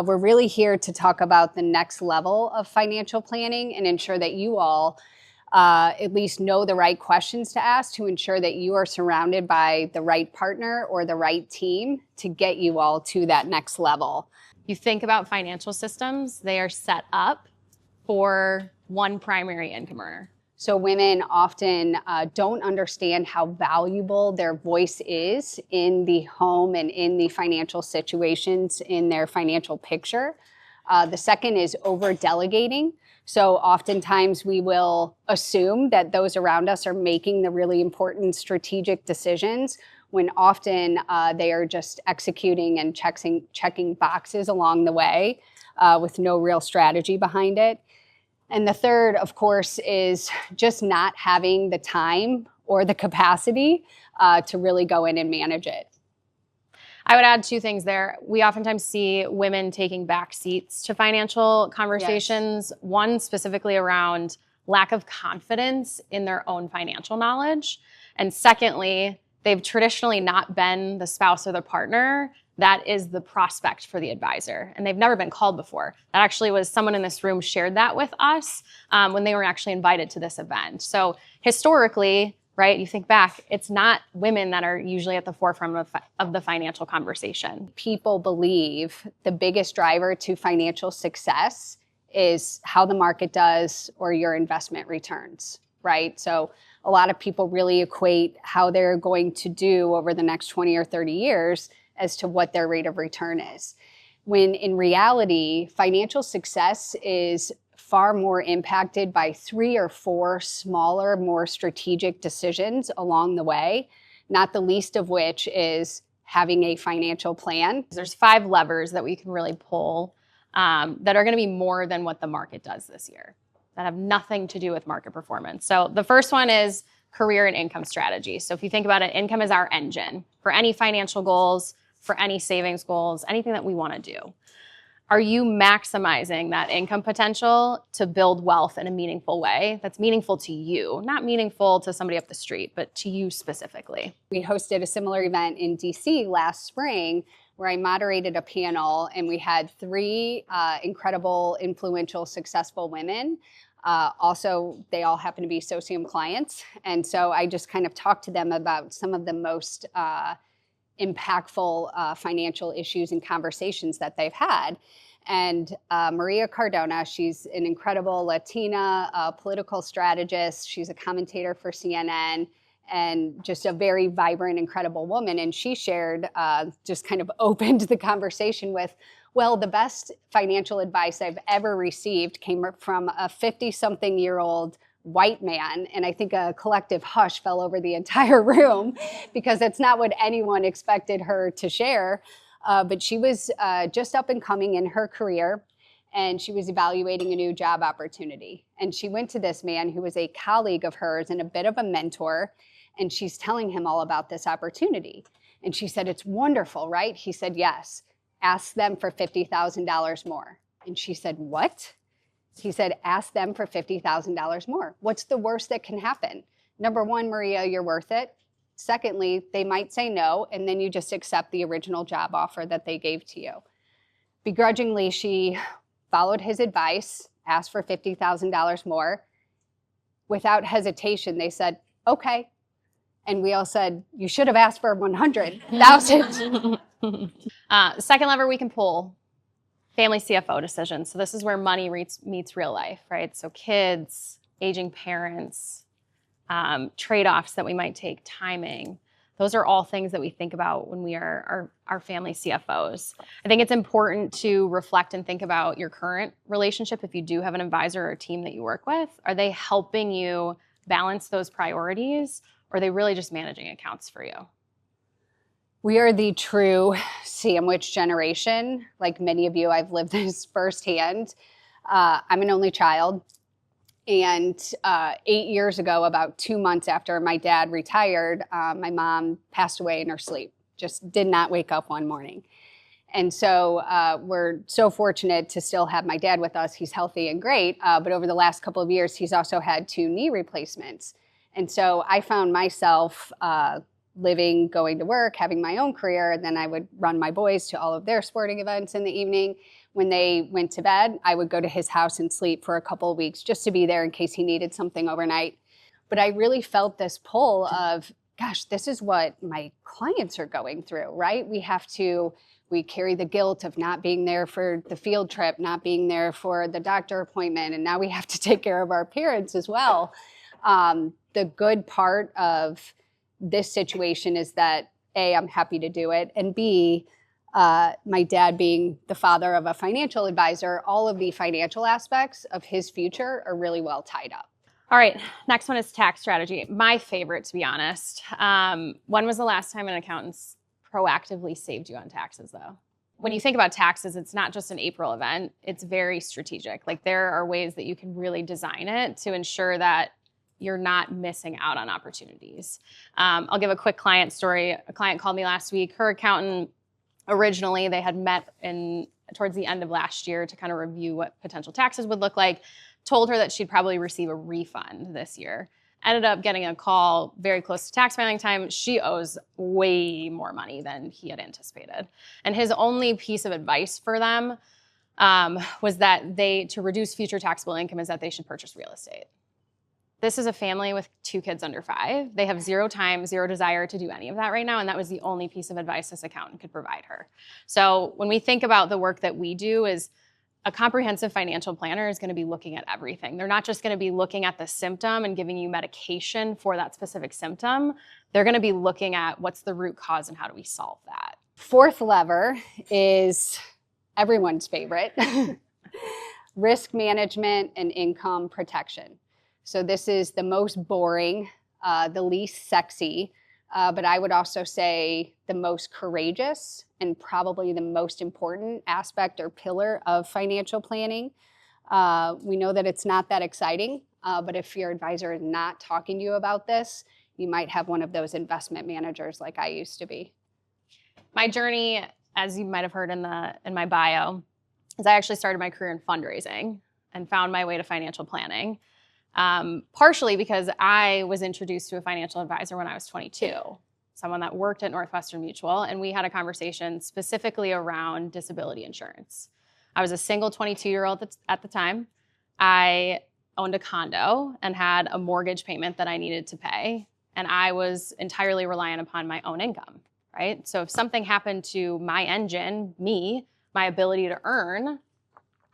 We're really here to talk about the next level of financial planning and ensure that you all at least know the right questions to ask to ensure that you are surrounded by the right partner or the right team to get you all to that next level. You think about financial systems, they are set up for one primary income earner. So women often don't understand how valuable their voice is in the home and in the financial situations in their financial picture. The second is over-delegating. So oftentimes we will assume that those around us are making the really important strategic decisions when often they are just executing and checking boxes along the way with no real strategy behind it. And the third, of course, is just not having the time or the capacity to really go in and manage it. I would add two things there. We oftentimes see women taking back seats to financial conversations. Yes. One specifically around lack of confidence in their own financial knowledge. And secondly, they've traditionally not been the spouse or the partner that is the prospect for the advisor. And they've never been called before. That actually was someone in this room shared that with us when they were actually invited to this event. So historically, right, you think back, it's not women that are usually at the forefront of the financial conversation. People believe the biggest driver to financial success is how the market does or your investment returns, right? So a lot of people really equate how they're going to do over the next 20 or 30 years as to what their rate of return is. When in reality, financial success is far more impacted by 3 or 4 smaller, more strategic decisions along the way, not the least of which is having a financial plan. There's 5 levers that we can really pull that are gonna be more than what the market does this year, that have nothing to do with market performance. So the first one is career and income strategy. So if you think about it, income is our engine for any financial goals, for any savings goals, anything that we wanna do. Are you maximizing that income potential to build wealth in a meaningful way that's meaningful to you, not meaningful to somebody up the street, but to you specifically? We hosted a similar event in DC last spring where I moderated a panel and we had 3 incredible, influential, successful women. Also, they all happen to be Socium clients. And so I just kind of talked to them about some of the most impactful financial issues and conversations that they've had. And Maria Cardona, she's an incredible Latina political strategist. She's a commentator for CNN and just a very vibrant, incredible woman. And she shared, just kind of opened the conversation with, well, the best financial advice I've ever received came from a 50-something-year-old white man, and I think a collective hush fell over the entire room because that's not what anyone expected her to share. But she was just up and coming in her career, and she was evaluating a new job opportunity. And she went to this man who was a colleague of hers and a bit of a mentor, and she's telling him all about this opportunity. And she said, "It's wonderful, right?" He said, "Yes. Ask them for $50,000 more." And she said, "What?" He said, "Ask them for $50,000 more. What's the worst that can happen? Number one, Maria, you're worth it. Secondly, they might say no, and then you just accept the original job offer that they gave to you." Begrudgingly, she followed his advice, asked for $50,000 more. Without hesitation, they said, "Okay." And we all said, "You should have asked for 100,000. Second lever we can pull, family CFO decisions. So this is where money meets real life, right? So kids, aging parents, trade-offs that we might take, timing. Those are all things that we think about when we are our family CFOs. I think it's important to reflect and think about your current relationship. If you do have an advisor or a team that you work with, are they helping you balance those priorities, or are they really just managing accounts for you? We are the true sandwich generation. Like many of you, I've lived this firsthand. I'm an only child. And 8 years ago, about 2 months after my dad retired, my mom passed away in her sleep, just did not wake up one morning. And so we're so fortunate to still have my dad with us. He's healthy and great. But over the last couple of years, he's also had 2 knee replacements. And so I found myself living, going to work, having my own career, and then I would run my boys to all of their sporting events in the evening. When they went to bed, I would go to his house and sleep for a couple of weeks just to be there in case he needed something overnight. But I really felt this pull of, gosh, this is what my clients are going through, right? We carry the guilt of not being there for the field trip, not being there for the doctor appointment, and now we have to take care of our parents as well. The good part of this situation is that A, I'm happy to do it, and B, my dad being the father of a financial advisor, all of the financial aspects of his future are really well tied up. All right, next one is tax strategy. My favorite, to be honest. When was the last time an accountant proactively saved you on taxes, though? When you think about taxes, it's not just an April event. It's very strategic. Like, there are ways that you can really design it to ensure that you're not missing out on opportunities. I'll give a quick client story. A client called me last week. Her accountant, originally, they had met towards the end of last year to kind of review what potential taxes would look like. Told her that she'd probably receive a refund this year. Ended up getting a call very close to tax filing time. She owes way more money than he had anticipated. And his only piece of advice for them was that to reduce future taxable income is that they should purchase real estate. This is a family with 2 kids under 5. They have 0 time, 0 desire to do any of that right now, and that was the only piece of advice this accountant could provide her. So when we think about the work that we do, is a comprehensive financial planner is going to be looking at everything. They're not just going to be looking at the symptom and giving you medication for that specific symptom. They're going to be looking at what's the root cause and how do we solve that. Fourth lever is everyone's favorite, risk management and income protection. So this is the most boring, the least sexy, but I would also say the most courageous and probably the most important aspect or pillar of financial planning. We know that it's not that exciting, but if your advisor is not talking to you about this, you might have one of those investment managers like I used to be. My journey, as you might have heard in my bio, is I actually started my career in fundraising and found my way to financial planning. Partially because I was introduced to a financial advisor when I was 22, someone that worked at Northwestern Mutual, and we had a conversation specifically around disability insurance. I was a single 22-year-old at the time. I owned a condo and had a mortgage payment that I needed to pay, and I was entirely reliant upon my own income, right? So if something happened to my engine, my ability to earn,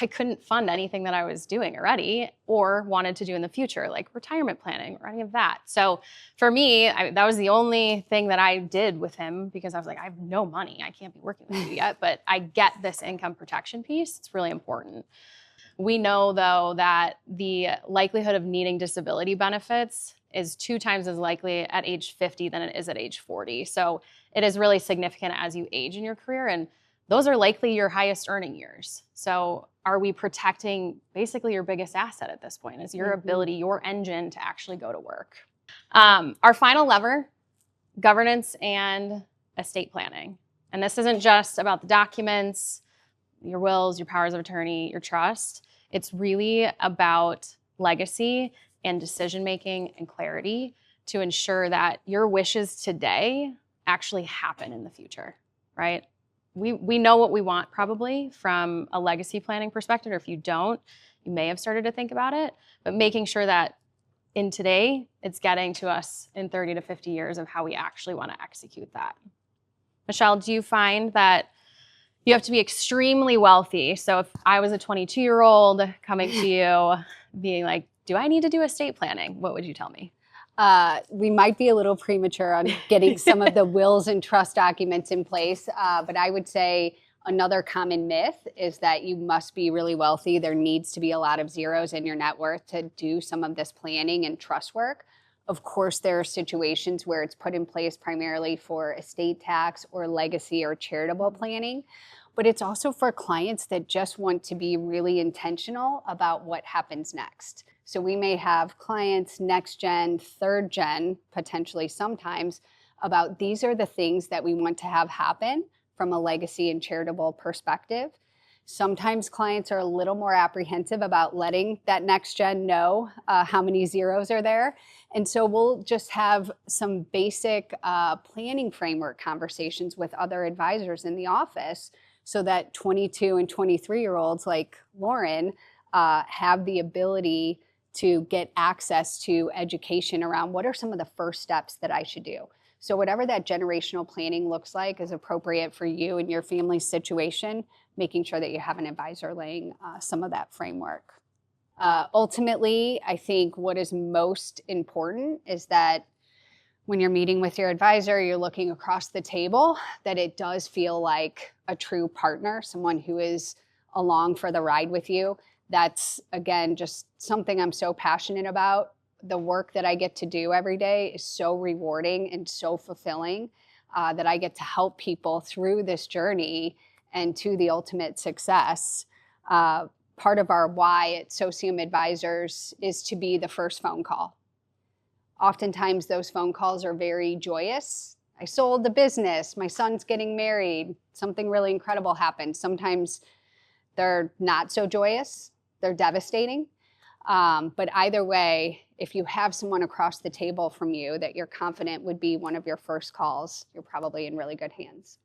I couldn't fund anything that I was doing already or wanted to do in the future, like retirement planning or any of that. So for me, that was the only thing that I did with him, because I was like, I have no money. I can't be working with you yet, but I get this income protection piece. It's really important. We know, though, that the likelihood of needing disability benefits is 2 times as likely at age 50 than it is at age 40. So it is really significant as you age in your career, and those are likely your highest earning years. So are we protecting basically your biggest asset at this point, is your ability, your engine to actually go to work? Our final lever, governance and estate planning. And this isn't just about the documents, your wills, your powers of attorney, your trust. It's really about legacy and decision-making and clarity to ensure that your wishes today actually happen in the future, right? We know what we want probably from a legacy planning perspective, or if you don't, you may have started to think about it, but making sure that in today, it's getting to us in 30 to 50 years of how we actually want to execute that. Michelle, do you find that you have to be extremely wealthy? So if I was a 22-year-old coming to you being like, do I need to do estate planning? What would you tell me? We might be a little premature on getting some of the wills and trust documents in place, but I would say another common myth is that you must be really wealthy. There needs to be a lot of zeros in your net worth to do some of this planning and trust work. Of course, there are situations where it's put in place primarily for estate tax or legacy or charitable planning, but it's also for clients that just want to be really intentional about what happens next. So we may have clients next gen, third gen, potentially sometimes, about these are the things that we want to have happen from a legacy and charitable perspective. Sometimes clients are a little more apprehensive about letting that next gen know how many zeros are there. And so we'll just have some basic planning framework conversations with other advisors in the office so that 22 and 23-year-olds like Lauren have the ability to get access to education around what are some of the first steps that I should do. So whatever that generational planning looks like is appropriate for you and your family's situation, making sure that you have an advisor laying some of that framework. Ultimately, I think what is most important is that when you're meeting with your advisor, you're looking across the table, that it does feel like a true partner, someone who is along for the ride with you. That's, again, just something I'm so passionate about. The work that I get to do every day is so rewarding and so fulfilling that I get to help people through this journey and to the ultimate success. Part of our why at Socium Advisors is to be the first phone call. Oftentimes those phone calls are very joyous. I sold the business, my son's getting married, something really incredible happened. Sometimes they're not so joyous, they're devastating. But either way, if you have someone across the table from you that you're confident would be one of your first calls, you're probably in really good hands.